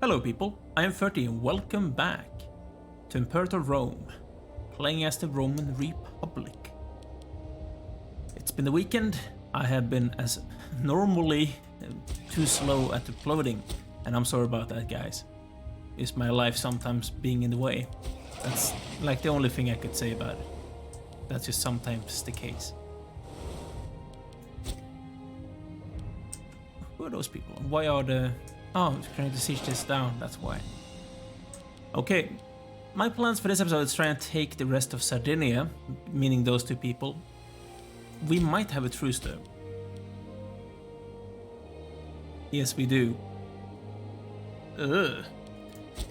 Hello people, I am 30 and welcome back to Imperator Rome, playing as the Roman Republic. It's been the weekend, I have been as normally too slow at uploading, and I'm sorry about that guys. It's my life sometimes being in the way. That's like the only thing I could say about it. That's just sometimes the case. Who are those people? Why are the... Oh, trying to siege this down, that's why. Okay, my plans for this episode is try and take the rest of Sardinia, meaning those two people. We might have a truce though. Yes, we do. Ugh.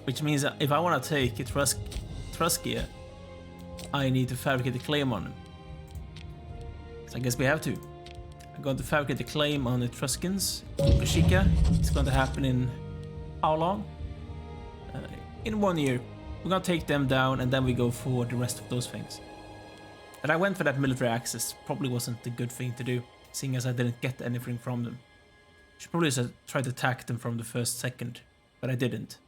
Which means that if I want to take Etruskia, I need to fabricate a claim on them. So I guess we have to. I'm going to fabricate a claim on the Etruscans, Koshika. It's going to happen in how long? In 1 year. We're going to take them down and then we go for the rest of those things. But I went for that military access. Probably wasn't a good thing to do, seeing as I didn't get anything from them. Should probably just try to attack them from the first second, but I didn't.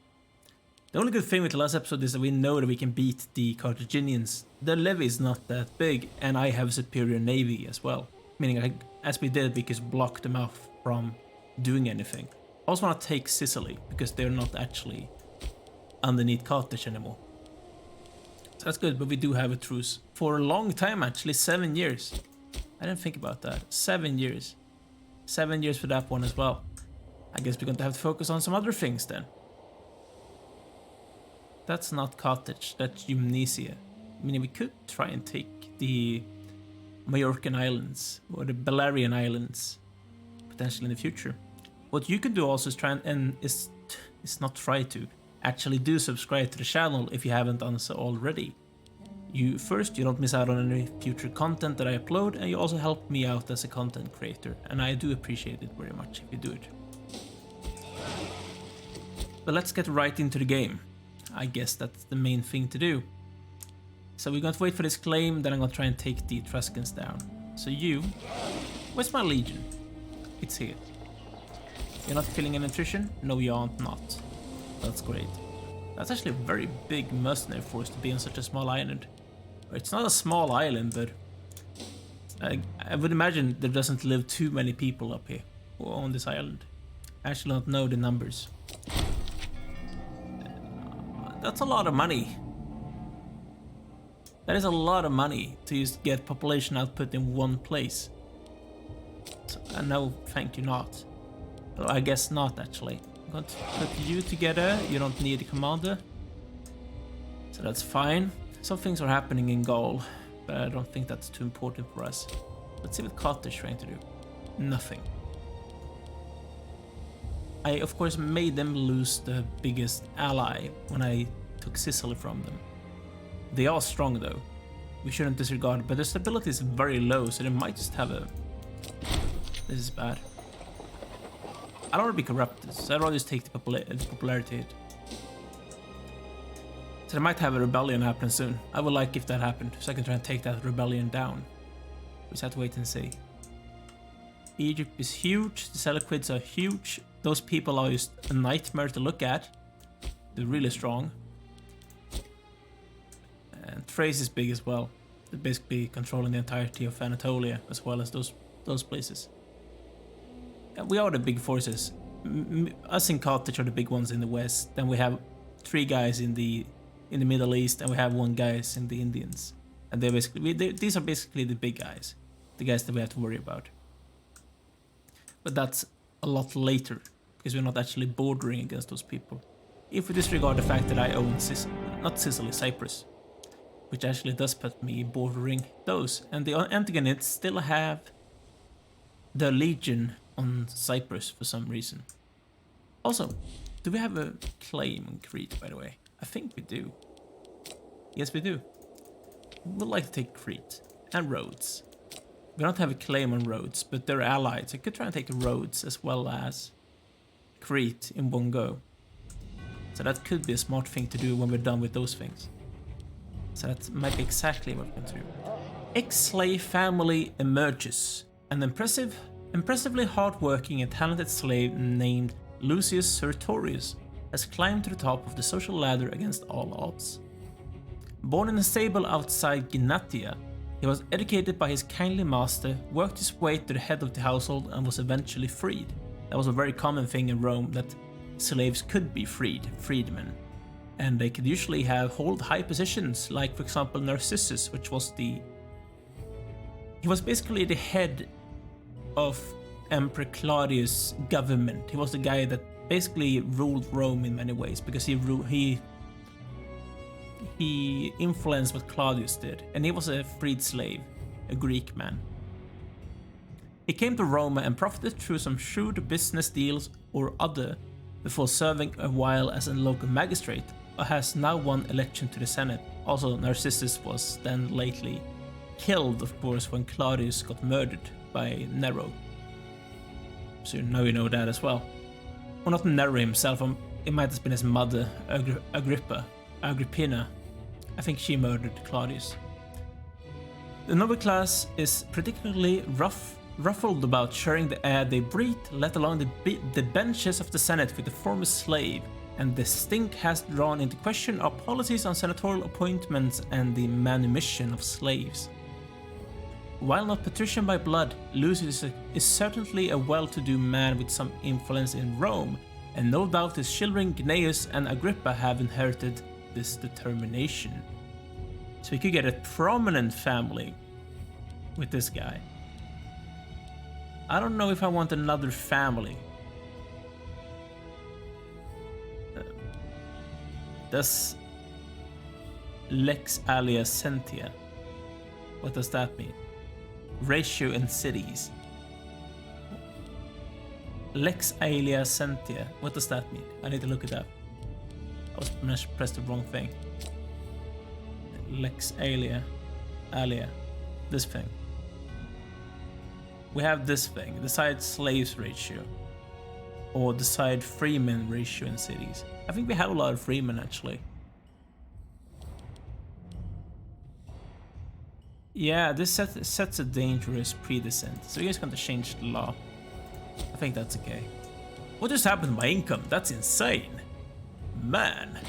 The only good thing with the last episode is that we know that we can beat the Carthaginians. Their levy is not that big, and I have a superior navy as well. Meaning, as we did, we could block them off from doing anything. I also want to take Sicily, because they're not actually underneath Carthage anymore. So that's good, but we do have a truce. For a long time actually, 7 years. I didn't think about that. 7 years. 7 years for that one as well. I guess we're going to have to focus on some other things then. That's not Carthage, that's Gymnesia. I mean, we could try and take the Majorcan Islands or the Balearian Islands potentially in the future. What you can do also is try and is not try to actually do subscribe to the channel if you haven't done so already. You don't miss out on any future content that I upload, and you also help me out as a content creator, and I do appreciate it very much if you do it. But let's get right into the game. I guess that's the main thing to do. So we're going to wait for this claim, then I'm going to try and take the Etruscans down. So you... Where's my legion? It's here. You're not feeling any attrition? No, you aren't not. That's great. That's actually a very big mercenary force to be on such a small island. It's not a small island, but... I would imagine there doesn't live too many people up here, on this island. I actually don't know the numbers. That's a lot of money. That is a lot of money to just get population output in one place. So, no, thank you not. Well, I guess not actually. I'm going to put you together, you don't need a commander. So that's fine. Some things are happening in Gaul, but I don't think that's too important for us. Let's see what Carthage is trying to do. Nothing. I of course made them lose the biggest ally when I took Sicily from them. They are strong though. We shouldn't disregard it, but their stability is very low, so they might just have a... This is bad. I don't want to be corrupted, so I'd rather just take the popularity hit. So they might have a rebellion happen soon. I would like if that happened, so I can try and take that rebellion down. We just have to wait and see. Egypt is huge, the Seleucids are huge. Those people are just a nightmare to look at. They're really strong. And Thrace is big as well. They're basically controlling the entirety of Anatolia as well as those places. And we are the big forces. Us in Carthage are the big ones in the west. Then we have 3 guys in the Middle East, and we have 1 guys in the Indians. And they're basically these are basically the big guys, the guys that we have to worry about. But that's a lot later, because we're not actually bordering against those people. If we disregard the fact that I own Cyprus, which actually does put me bordering those. And the Antigonids still have the legion on Cyprus for some reason. Also, do we have a claim on Crete, by the way? I think we do. Yes, we do. We would like to take Crete and Rhodes. We don't have a claim on Rhodes, but they're allied. So I could try and take Rhodes as well as Crete in one go. So that could be a smart thing to do when we're done with those things. So that might be exactly what we're going to do. Ex-slave family emerges. An impressively hard-working and talented slave named Lucius Sertorius has climbed to the top of the social ladder against all odds. Born in a stable outside Gnatia, he was educated by his kindly master, worked his way to the head of the household, and was eventually freed. That was a very common thing in Rome, that slaves could be freedmen. And they could usually hold high positions, like for example Narcissus, which was he was basically the head of Emperor Claudius' government. He was the guy that basically ruled Rome in many ways, because he influenced what Claudius did, and he was a freed slave, a Greek man. He came to Rome and profited through some shrewd business deals or other before serving a while as a local magistrate, but has now won election to the Senate. Also, Narcissus was then lately killed, of course, when Claudius got murdered by Nero. So now you know that as well. Well, not Nero himself, it might have been his mother, Agrippina. I think she murdered Claudius. The noble class is particularly ruffled about sharing the air they breathe, let alone the benches of the Senate with the former slave, and the stink has drawn into question our policies on senatorial appointments and the manumission of slaves. While not patrician by blood, Lucius is certainly a well-to-do man with some influence in Rome, and no doubt his children Gnaeus and Agrippa have inherited this determination. So we could get a prominent family with this guy. I don't know if I want another family. Does Lex alia Sentia? What does that mean? Ratio in cities. Lex alia Sentia. What does that mean? I need to look it up. I pressed the wrong thing. Lex alia. This thing. We have this thing. Decide slaves ratio. Or decide freemen ratio in cities. I think we have a lot of freemen actually. Yeah, this sets a dangerous predecessor. So you guys going to change the law. I think that's okay. What just happened to my income? That's insane. Man.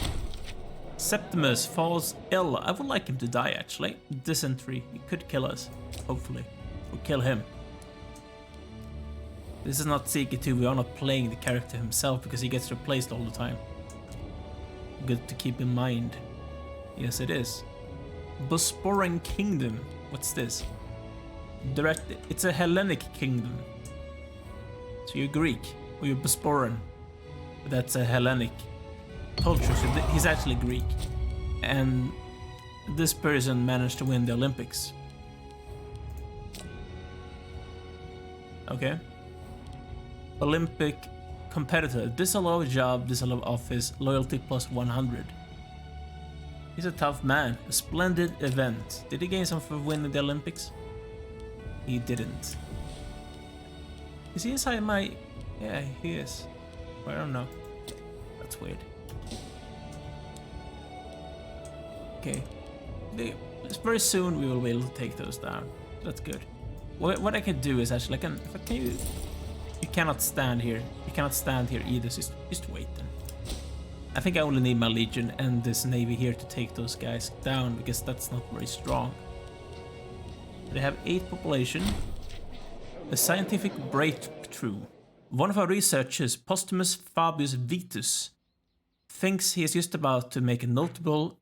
Septimus falls ill. I would like him to die actually. Dysentery. He could kill us. Hopefully. Or kill him. This is not Seeker 2. We are not playing the character himself because he gets replaced all the time. Good to keep in mind. Yes, it is. Bosporan Kingdom. What's this? It's a Hellenic kingdom. So you're Greek, or you're Bosporan. But that's a Hellenic culture, so he's actually Greek. And this person managed to win the Olympics. Okay. Olympic competitor. Disallow job, disallow office, loyalty plus 100. He's a tough man. A splendid event. Did he gain something for winning the Olympics? He didn't. Is he inside my... Yeah, he is. I don't know. That's weird. Okay. Very soon we will be able to take those down. That's good. What I can do is actually... You cannot stand here. You cannot stand here either, so just wait then. I think I only need my legion and this navy here to take those guys down, because that's not very strong. They have 8 population. A scientific breakthrough. One of our researchers, Postumus Fabius Vitus, thinks he is just about to make a notable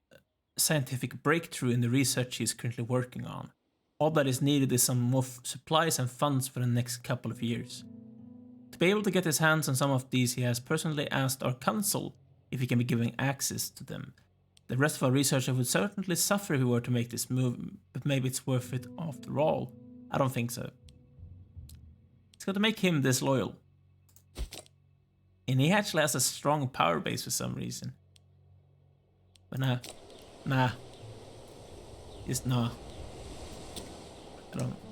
scientific breakthrough in the research he is currently working on. All that is needed is some more supplies and funds for the next couple of years. To be able to get his hands on some of these, he has personally asked our council if he can be given access to them. The rest of our researchers would certainly suffer if we were to make this move, but maybe it's worth it after all. I don't think so. It's got to make him disloyal. And he actually has a strong power base for some reason. But nah. Just nah.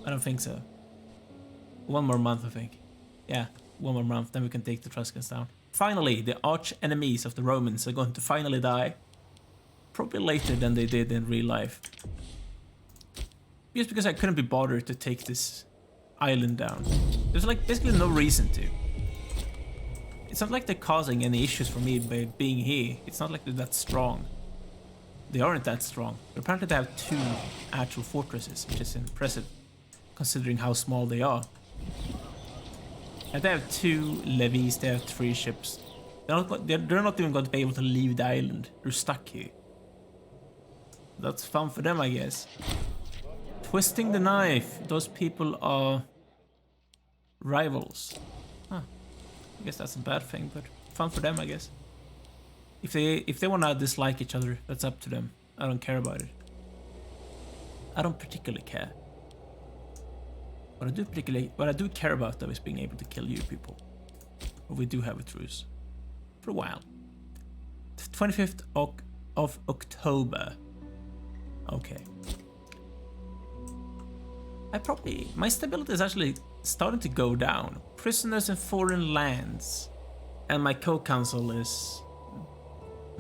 I don't think so. 1 more month, I think. Yeah, 1 more month, then we can take the Etruscans down. Finally, the arch enemies of the Romans are going to finally die. Probably later than they did in real life. Just because I couldn't be bothered to take this island down. There's like basically no reason to. It's not like they're causing any issues for me by being here. It's not like they're that strong. They aren't that strong. But apparently they have 2 actual fortresses, which is impressive, considering how small they are. And they have 2 levies, they have 3 ships. They're not even going to be able to leave the island. They're stuck here. That's fun for them, I guess. Twisting the knife. Those people are rivals. Huh. I guess that's a bad thing, but fun for them, I guess. If they want to dislike each other, that's up to them. I don't care about it. I don't particularly care. What I do care about though is being able to kill you people. But we do have a truce. For a while. 25th of October. Okay. My stability is actually starting to go down. Prisoners in foreign lands. And my co-counsel is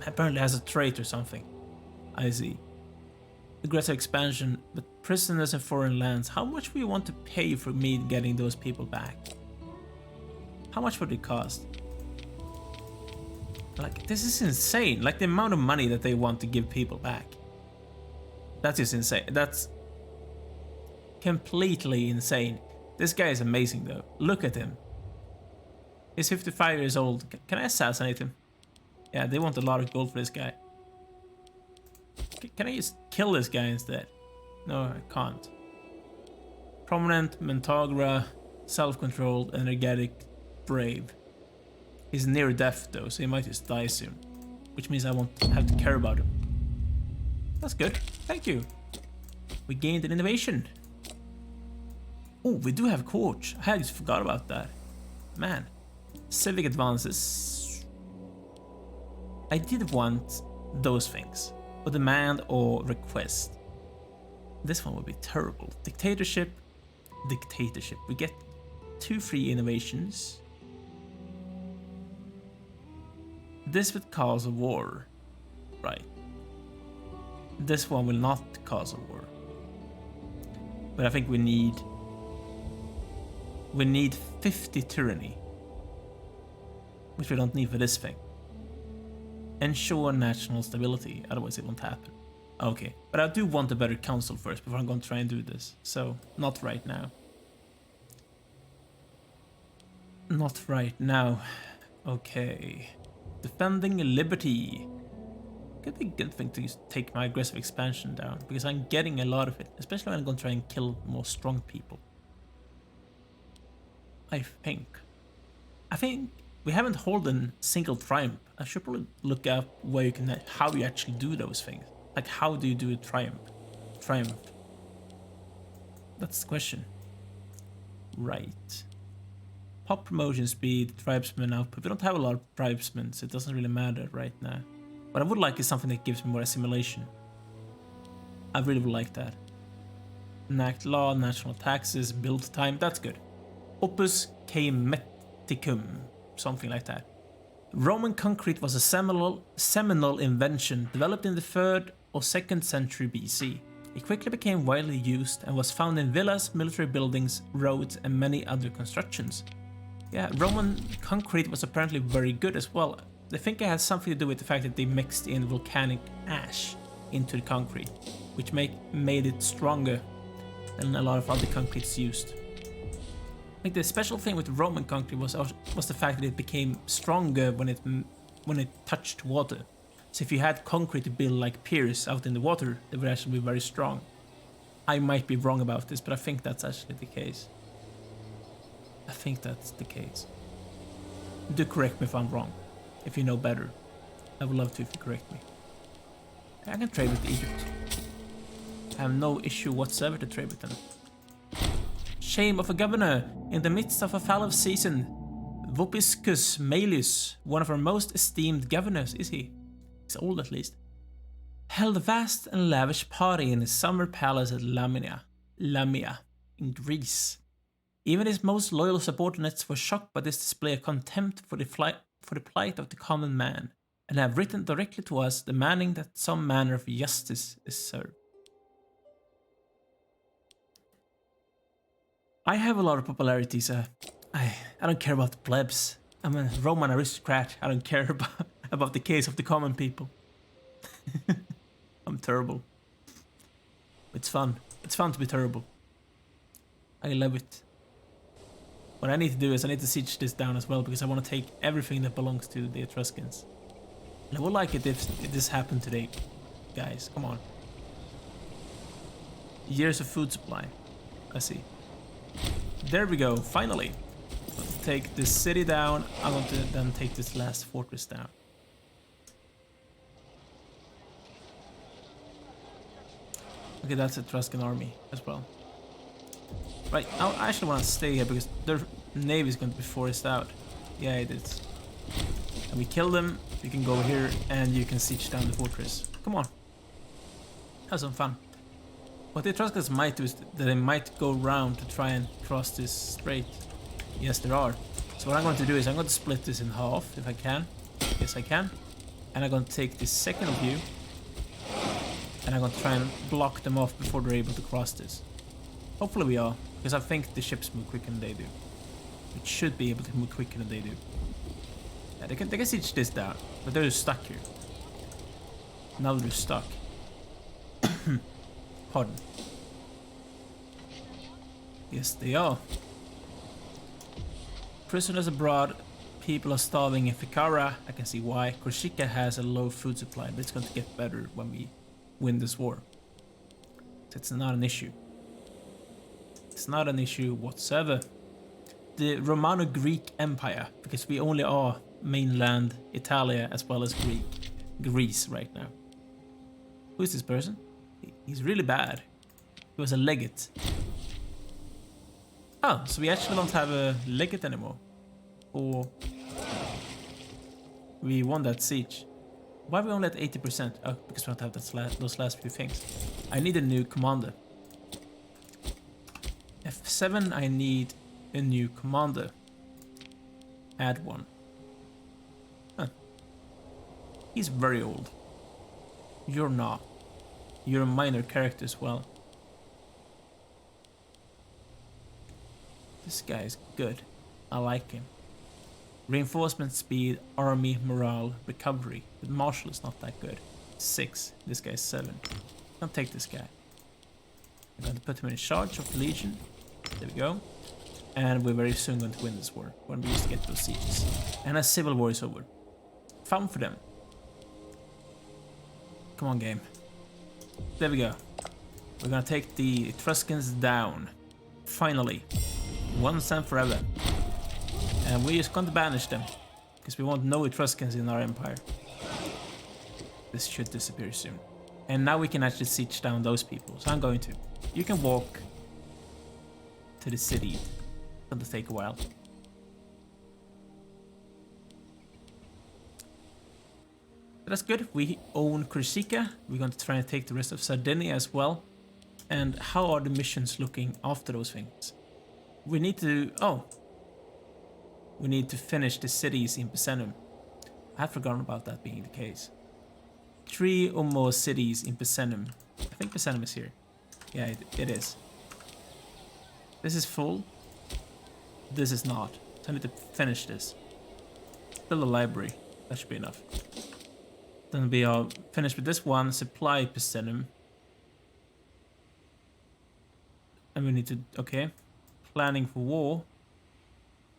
apparently has a trait or something. I see. Aggressive expansion, but prisoners in foreign lands. How much would you want to pay for me getting those people back? How much would it cost? Like, this is insane. Like, the amount of money that they want to give people back. That is insane. That's completely insane. This guy is amazing, though. Look at him. He's 55 years old. Can I assassinate him? Yeah, they want a lot of gold for this guy. Can I just kill this guy instead? No, I can't. Prominent, Mentagra, self-controlled, energetic, brave. He's near death though, so he might just die soon. Which means I won't have to care about him. That's good. Thank you. We gained an innovation. Oh, we do have courts. I just forgot about that. Man. Civic advances. I did want those things. A demand or request. This one would be terrible. Dictatorship. Dictatorship. We get 2 free innovations. This would cause a war. Right. This one will not cause a war. But I think we need 50 tyranny. Which we don't need for this thing. Ensure national stability, otherwise it won't happen. Okay, but I do want a better council first before I'm going to try and do this. So, not right now. Not right now. Okay. Defending liberty. Could be a good thing to just take my aggressive expansion down, because I'm getting a lot of it, especially when I'm going to try and kill more strong people. I think we haven't held a single triumph. I should probably look up where you can, how you actually do those things. Like, how do you do a triumph? That's the question. Right. Pop promotion speed, tribesman output. We don't have a lot of tribesmen, so it doesn't really matter right now. What I would like is something that gives me more assimilation. I really would like that. Enact law, national taxes, build time. That's good. Opus Caemeticum. Something like that. Roman concrete was a seminal invention developed in the 3rd or 2nd century BC. It quickly became widely used and was found in villas, military buildings, roads, and many other constructions. Yeah, Roman concrete was apparently very good as well. I think it has something to do with the fact that they mixed in volcanic ash into the concrete, which made it stronger than a lot of other concretes used. I think the special thing with Roman concrete was the fact that it became stronger when it touched water. So if you had concrete to build like piers out in the water, they would actually be very strong. I might be wrong about this, but I think that's actually the case. I think that's the case. Do correct me if I'm wrong. If you know better. I would love to if you correct me. I can trade with Egypt. I have no issue whatsoever to trade with them. Shame of a governor in the midst of a fallow season. Vopiscus Maelius, one of our most esteemed governors, is he? He's old at least. Held a vast and lavish party in his summer palace at Lamia in Greece. Even his most loyal subordinates were shocked by this display of contempt for the plight of the common man, and have written directly to us demanding that some manner of justice is served. I have a lot of popularity, so I don't care about the plebs. I'm a Roman aristocrat. I don't care about the case of the common people. I'm terrible. It's fun. It's fun to be terrible. I love it. What I need to do is I need to siege this down as well because I want to take everything that belongs to the Etruscans. And I would like it if this happened today. Guys, come on. Years of food supply. I see. There we go, finally. Let's take this city down. I want to then take this last fortress down. Okay, that's an Etruscan army as well. Right, I actually want to stay here because their navy is going to be forced out. Yeah, it is. And we kill them, we can go here and you can siege down the fortress. Come on. Have some fun. What the Etruscans might do is that they might go around to try and cross this strait. Yes, there are. So what I'm going to do is I'm going to split this in half if I can. Yes, I can. And I'm going to take this second view. And I'm going to try and block them off before they're able to cross this. Hopefully we are, because I think the ships move quicker than they do. It should be able to move quicker than they do. Yeah, they can siege this down, but they're stuck here. Now they're stuck. Pardon. Yes, they are. Prisoners abroad. People are starving in Ficara. I can see why. Corsica has a low food supply, but it's going to get better when we win this war. So it's not an issue. It's not an issue whatsoever. The Romano-Greek Empire, because we only are mainland Italia as well as Greece right now. Who is this person? He's really bad. He was a legate. Oh, so we actually don't have a legate anymore. Or we won that siege. Why are we only at 80%? Oh, because we don't have those last few things. I need a new commander. F7, I need a new commander. Add one. Huh. He's very old. You're not. You're a minor character as well. This guy is good. I like him. Reinforcement speed, army, morale, recovery. But Marshall is not that good. 6. This guy is 7. I'll take this guy. I'm going to put him in charge of the Legion. There we go. And we're very soon going to win this war when we used to get those sieges. And a civil war is over. Fun for them. Come on, game. There we go. We're gonna take the Etruscans down. Finally. Once and forever. And we're just going to banish them. Because we want no Etruscans in our empire. This should disappear soon. And now we can actually siege down those people. So I'm going to. You can walk to the city. It's going to take a while. But that's good. We own Corsica. We're going to try and take the rest of Sardinia as well. And how are the missions looking after those things? We need to... Oh. We need to finish the cities in Picenum. I had forgotten about that being the case. 3 or more cities in Picenum. I think Picenum is here. Yeah, it is. This is full. This is not. So I need to finish this. Build a library. That should be enough. Then we are finished with this one. Supply Picenum. And we need to... Okay. Planning for war.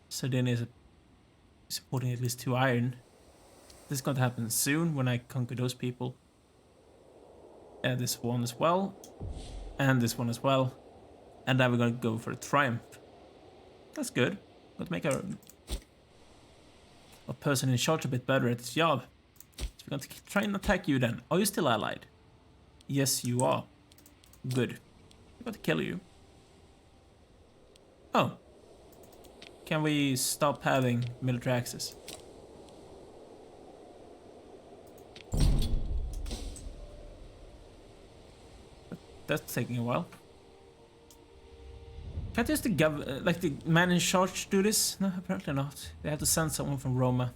Sardinia is supporting at least 2 iron. This is going to happen soon when I conquer those people. And this one as well. And this one as well. And then we're going to go for a triumph. That's good. Let's make our person in charge a bit better at his job. So we're going to try and attack you then. Are you still allied? Yes, you are. Good. We're going to kill you. Oh. Can we stop having military access? That's taking a while. Can't just the man in charge do this? No, apparently not. They have to send someone from Roma.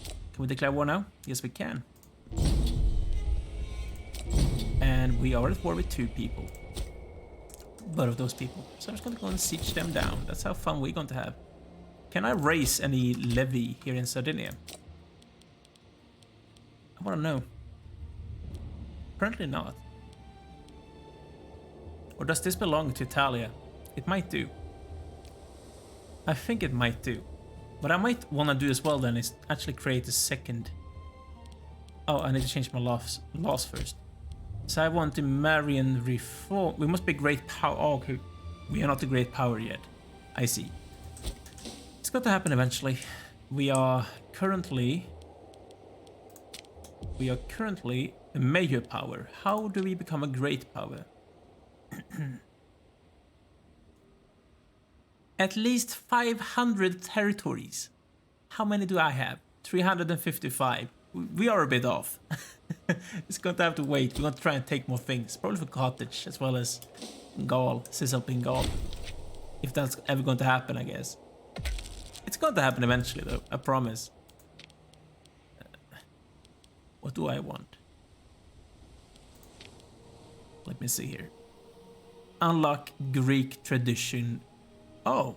Can we declare war now? Yes, we can. And we are at war with 2 people. Both of those people. So I'm just going to go and siege them down. That's how fun we're going to have. Can I raise any levy here in Sardinia? I want to know. Apparently not. Or does this belong to Italia? It might do. I think it might do. What I might want to do as well then is actually create a second. Oh, I need to change my laws first. So I want the Marian reform. We must be great power. Oh, okay. We are not a great power yet. I see. It's got to happen eventually. We are currently a major power. How do we become a great power? At least 500 territories. How many do I have? 355. We are a bit off. It's going to have to wait. We're going to try and take more things. Probably for Carthage as well as Gaul, Cisalpine Gaul. If that's ever going to happen, I guess. It's going to happen eventually though, I promise. What do I want? Let me see here. Unlock Greek tradition. Oh.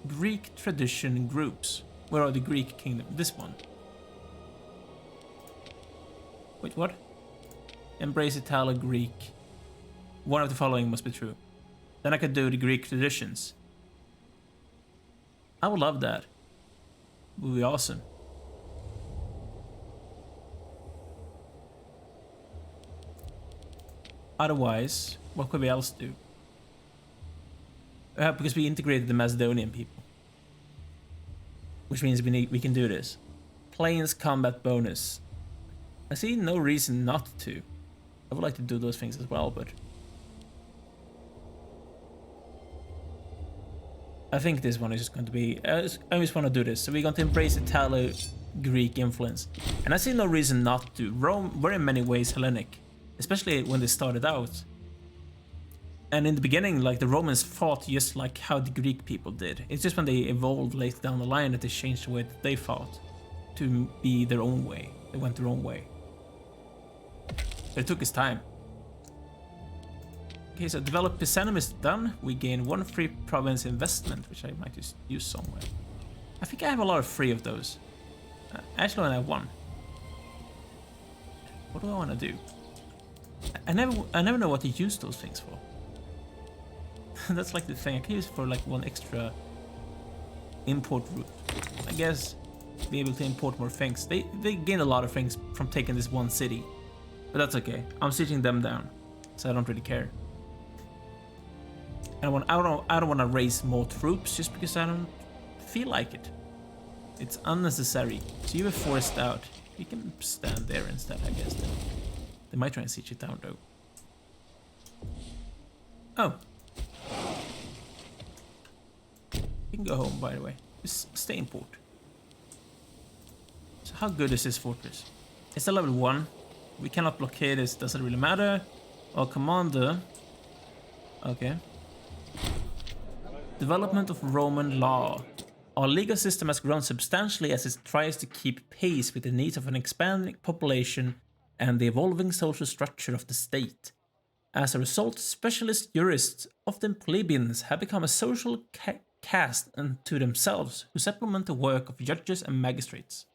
Greek tradition groups. Where are the Greek kingdom? This one. Wait, what? Embrace Italo-Greek. One of the following must be true. Then I could do the Greek traditions. I would love that. It would be awesome. Otherwise, what could we else do? Because we integrated the Macedonian people. Which means we can do this. Planes combat bonus. I see no reason not to. I would like to do those things as well, but... I think this one is just going to be... I just want to do this. So we're going to embrace Italo-Greek influence. And I see no reason not to. Rome were in many ways Hellenic. Especially when they started out. And in the beginning, like, the Romans fought just like how the Greek people did. It's just when they evolved later down the line that they changed the way that they fought to be their own way. They went their own way. But it took its time. Okay, so develop Pisanum is done. We gain 1 free province investment, which I might just use somewhere. I think I have a lot of free of those. Actually, I have 1. What do I want to do? I never know what to use those things for. That's like the thing. I can use it for like 1 extra import route. I guess be able to import more things. They gain a lot of things from taking this 1 city, but that's okay. I'm sitting them down, so I don't really care. I don't want to raise more troops just because I don't feel like it. It's unnecessary. So you were forced out. You can stand there instead, I guess. They might try and siege it down though. Oh. You can go home, by the way. Just stay in port. So how good is this fortress? It's a level 1. We cannot blockade this, doesn't really matter. Our commander... Okay. Development of Roman law. Our legal system has grown substantially as it tries to keep pace with the needs of an expanding population and the evolving social structure of the state. As a result, specialist jurists, often plebeians, have become a social caste unto themselves who supplement the work of judges and magistrates.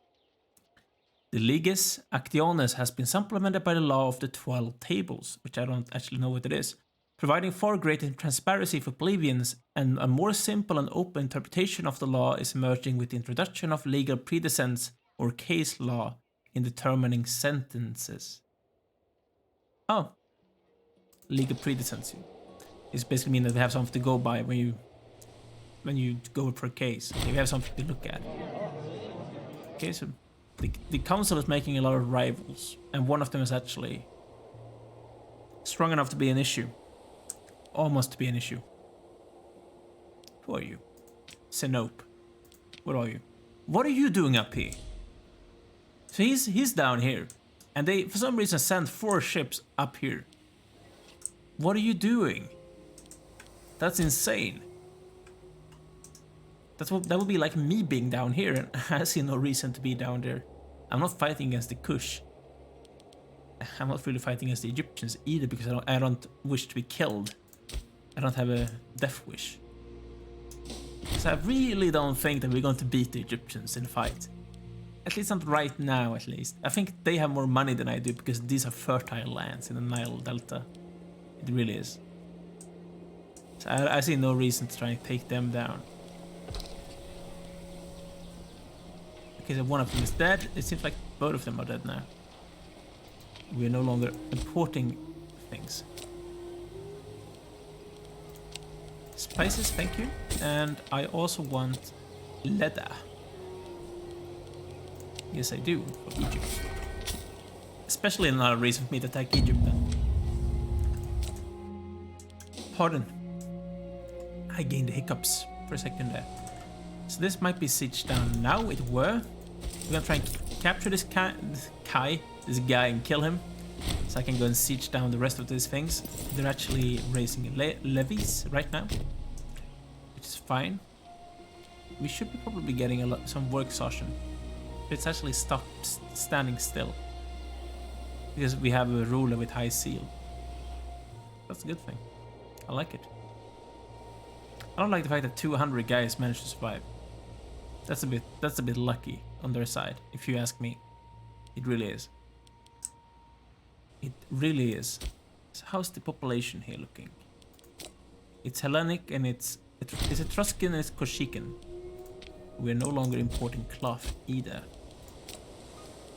The leges actiones has been supplemented by the law of the 12 tables, which I don't actually know what it is, providing far greater transparency for plebeians, and a more simple and open interpretation of the law is emerging with the introduction of legal precedents or case law in determining sentences. Oh. Legal precedents. It's basically mean that they have something to go by when you go for a case. You have something to look at. Okay, so the council is making a lot of rivals, and one of them is actually strong enough to be an issue. Almost to be an issue. Who are you? Sinope. What are you? What are you doing up here? So he's down here, and they for some reason sent 4 ships up here. What are you doing? That's insane. That would be like me being down here, and I see no reason to be down there. I'm not fighting against the Kush. I'm not really fighting against the Egyptians either, because I don't wish to be killed. I don't have a death wish. So I really don't think that we're going to beat the Egyptians in a fight. At least not right now, at least. I think they have more money than I do because these are fertile lands in the Nile Delta. It really is. So I see no reason to try and take them down. Okay, so one of them is dead. It seems like both of them are dead now. We are no longer importing things. Spices, thank you. And I also want leather. Yes, I do, for Egypt. Especially another reason for me to attack Egypt then. Pardon. I gained the hiccups for a second there. So this might be sieged down now, it were. We're gonna try and capture this guy and kill him. So I can go and siege down the rest of these things. They're actually raising levies right now, which is fine. We should be probably getting some work exhaustion. It's actually stopped standing still because we have a ruler with high seal. That's a good thing. I like it. I don't like the fact that 200 guys managed to survive. That's a bit lucky on their side, if you ask me. It really is. It really is. So how's the population here looking? It's Hellenic and it's Etruscan and it's Koshikan. We're no longer importing cloth either.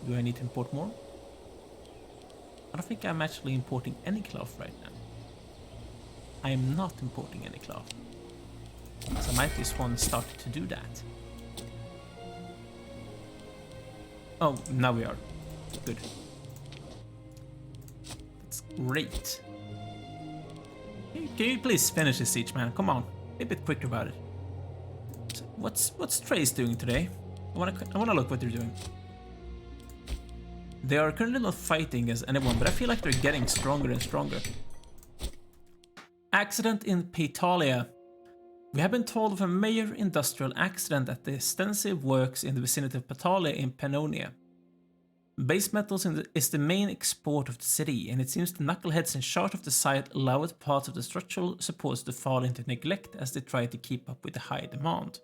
Do I need to import more? I don't think I'm actually importing any cloth right now. I am not importing any cloth. So I might just want to start to do that. Oh, now we are. Good. That's great. Can you please finish this siege, man? Come on. Be a bit quicker about it. So what's Trace doing today? I wanna look what they're doing. They are currently not fighting as anyone, but I feel like they're getting stronger and stronger. Accident in Peitalia. We have been told of a major industrial accident at the extensive works in the vicinity of Peitalia in Pannonia. Base metals is the main export of the city, and it seems the knuckleheads in charge of the site allowed parts of the structural supports to fall into neglect as they tried to keep up with the high demand.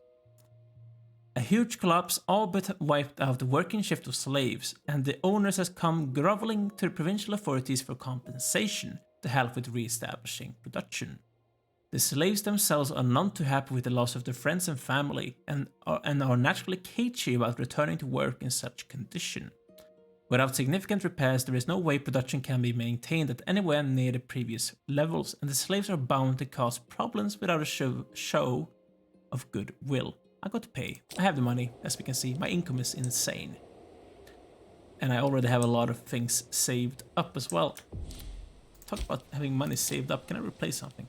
A huge collapse all but wiped out the working shift of slaves, and the owners has come groveling to the provincial authorities for compensation to help with re-establishing production. The slaves themselves are none too happy with the loss of their friends and family, and are naturally cagey about returning to work in such condition. Without significant repairs, there is no way production can be maintained at anywhere near the previous levels, and the slaves are bound to cause problems without a show of goodwill. I got to pay. I have the money, as we can see. My income is insane. And I already have a lot of things saved up as well. Talk about having money saved up. Can I replace something?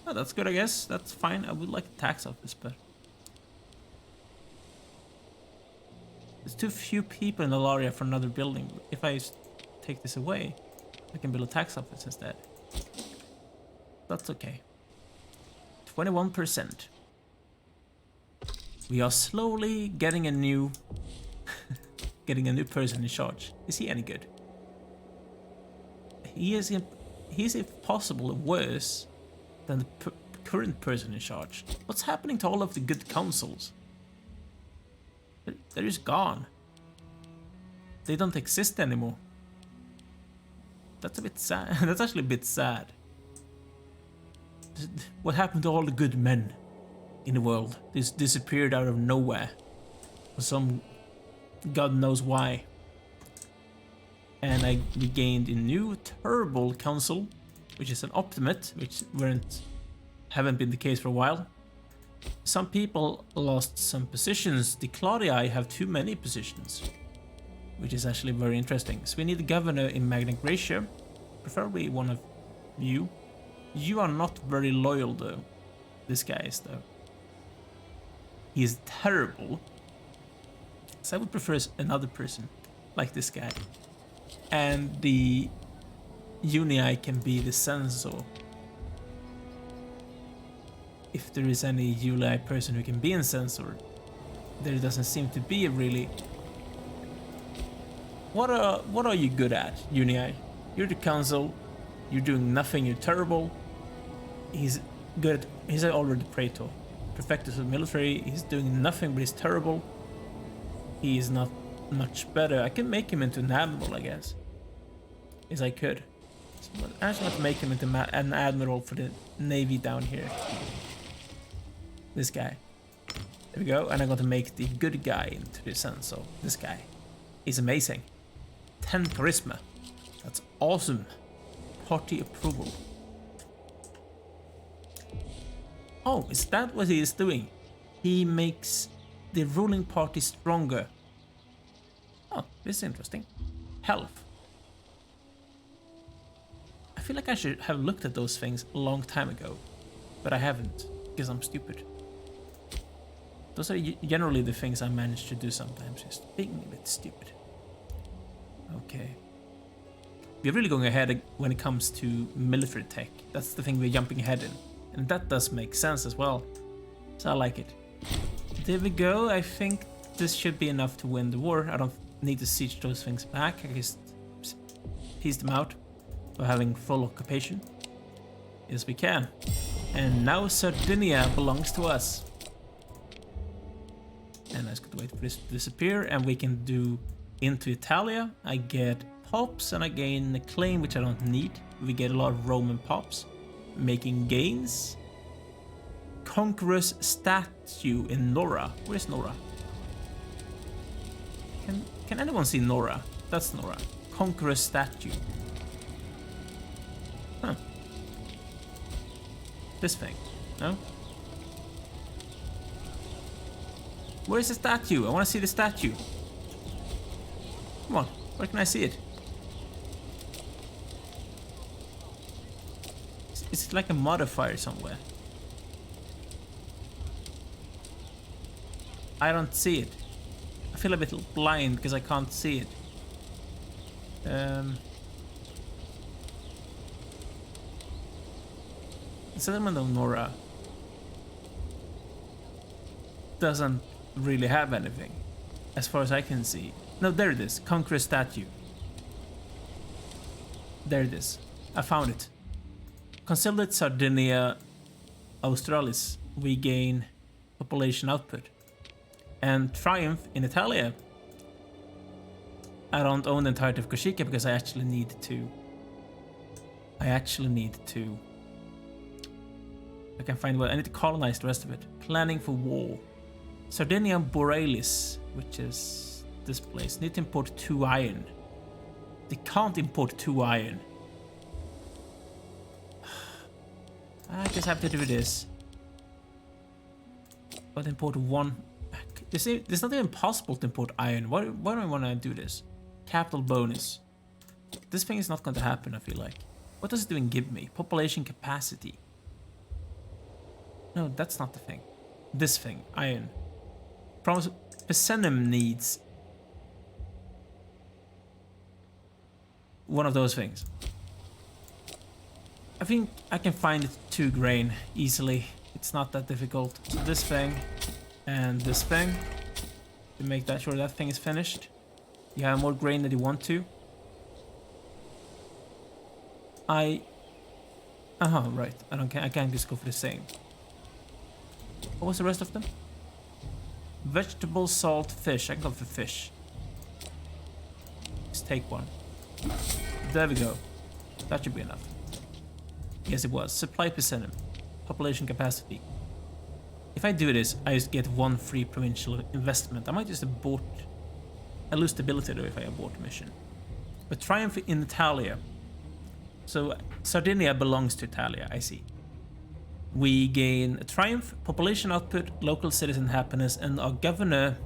Oh, that's good, I guess. That's fine. I would like a tax office, but there's too few people in the area for another building. If I take this away, I can build a tax office instead. That's okay. 21%. We are slowly getting a new person in charge. Is he any good? He is if possible worse than the current person in charge. What's happening to all of the good councils? They're just gone. They don't exist anymore. That's a bit sad. That's actually a bit sad. What happened to all the good men in the world? They disappeared out of nowhere. For some God knows why. And we gained a new terrible council, which is an optimate, which haven't been the case for a while. Some people lost some positions. The Claudii have too many positions, which is actually very interesting. So we need a governor in Magna Graecia, preferably one of you. You are not very loyal though. This guy is though. He is terrible. So I would prefer another person like this guy. And the Unii can be the censor. If there is any Unii person who can be in censor, there doesn't seem to be a really. What are you good at, Unii? You're the council. You're doing nothing. You're terrible. He's good. He's already Praetor. Perfected the military. He's doing nothing, but he's terrible. He is not much better. I can make him into an admiral, I guess. Yes, I could. So I actually want to make him into an admiral for the navy down here. This guy. There we go. And I'm going to make the good guy into the sense. So this guy. He's amazing. 10 charisma. That's awesome. Party approval. Oh, is that what he is doing? He makes the ruling party stronger. Oh, this is interesting. Health. I feel like I should have looked at those things a long time ago, but I haven't, because I'm stupid. Those are generally the things I manage to do sometimes, just being a bit stupid. Okay. We're really going ahead when it comes to military tech. That's the thing we're jumping ahead in. And that does make sense as well. So I like it. There we go. I think this should be enough to win the war. I don't need to siege those things back. I just piece them out by having full occupation. Yes, we can. And now Sardinia belongs to us. And I just got to wait for this to disappear. And we can do into Italia. I get pops and I gain a claim, which I don't need. We get a lot of Roman pops. Making gains. Conqueror's statue in Nora. Where's Nora? Can anyone see Nora? That's Nora. Conqueror's statue. Huh. This thing. No? Where's the statue? I want to see the statue. Come on. Where can I see it? It's like a modifier somewhere. I don't see it. I feel a bit blind because I can't see it. The settlement of Nora doesn't really have anything, as far as I can see. No, there it is. Conqueror statue. There it is. I found it. Consolidate Sardinia Australis. We gain population output. And Triumph in Italia. I don't own the entirety of Korsika because I actually need to. I can find what I need to colonize the rest of it. Planning for war. Sardinia Borealis, which is this place. Need to import 2 iron. They can't import 2 iron. I just have to do this. But import 1. It's not even possible to import iron. Why do I want to do this? Capital bonus. This thing is not going to happen, I feel like. What does it even give me? Population capacity. No, that's not the thing. This thing. Iron. Promise. Picenum needs one of those things. I think I can find 2 grain easily. It's not that difficult. So this thing and this thing to make that sure that thing is finished. You have more grain than you want to. Right. I can't just go for the same. What was the rest of them? Vegetable, salt, fish. I can go for fish. Let's take 1. There we go. That should be enough. Yes, it was. Supply percentage. Population capacity. If I do this, I just get 1 free provincial investment. I might just abort. I lose stability though if I abort a mission. But Triumph in Italia. So Sardinia belongs to Italia, I see. We gain a Triumph, population output, local citizen happiness, and our governor,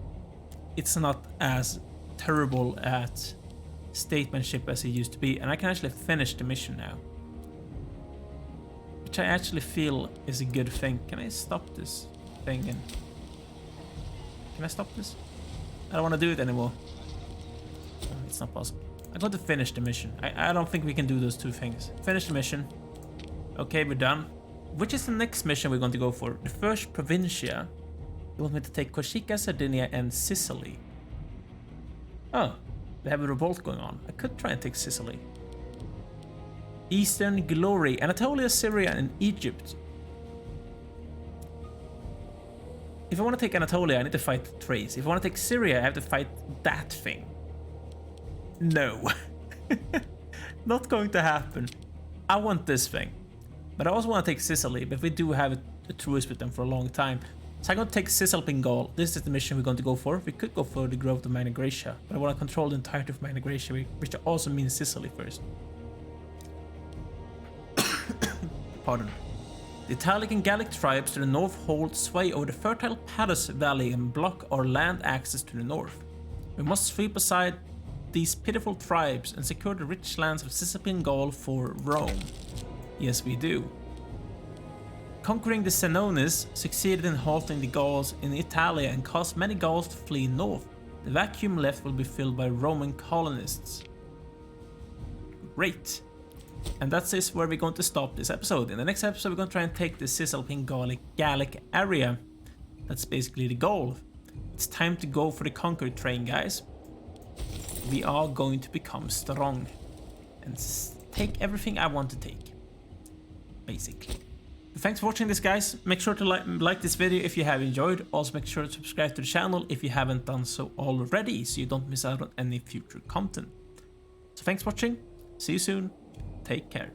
it's not as terrible at statesmanship as he used to be, and I can actually finish the mission now. Which I actually feel is a good thing. Can I stop this thing? Can I stop this? I don't want to do it anymore. Oh, it's not possible. I'm going to finish the mission. I don't think we can do those 2 things. Finish the mission. Okay, we're done. Which is the next mission we're going to go for? The first Provincia. You want me to take Korsika, Sardinia, and Sicily. Oh, they have a revolt going on. I could try and take Sicily. Eastern Glory, Anatolia, Syria, and Egypt. if I want to take Anatolia, I need to fight Thrace. If I want to take Syria, I have to fight that thing. No. Not going to happen. I want this thing. But I also want to take Sicily, but we do have a truce with them for a long time. So I'm going to take Cisalpine Gaul. This is the mission we're going to go for. We could go for the growth of Magna Graecia, but I want to control the entirety of Magna Graecia, which also means Sicily first. Pardon. The Italic and Gallic tribes to the north hold sway over the fertile Padus Valley and block our land access to the north. We must sweep aside these pitiful tribes and secure the rich lands of Cisalpine Gaul for Rome. Yes, we do. Conquering the Senones succeeded in halting the Gauls in Italia and caused many Gauls to flee north. The vacuum left will be filled by Roman colonists. Great. And that's where we're going to stop this episode. In the next episode, we're going to try and take the Cisalpine Gallic area. That's basically the goal. It's time to go for the conquer train, guys. We are going to become strong and take everything I want to take, basically. Thanks for watching this, guys. Make sure to like this video if you have enjoyed. Also make sure to subscribe to the channel if you haven't done so already, so you don't miss out on any future content. So thanks for watching. See you soon. Take care.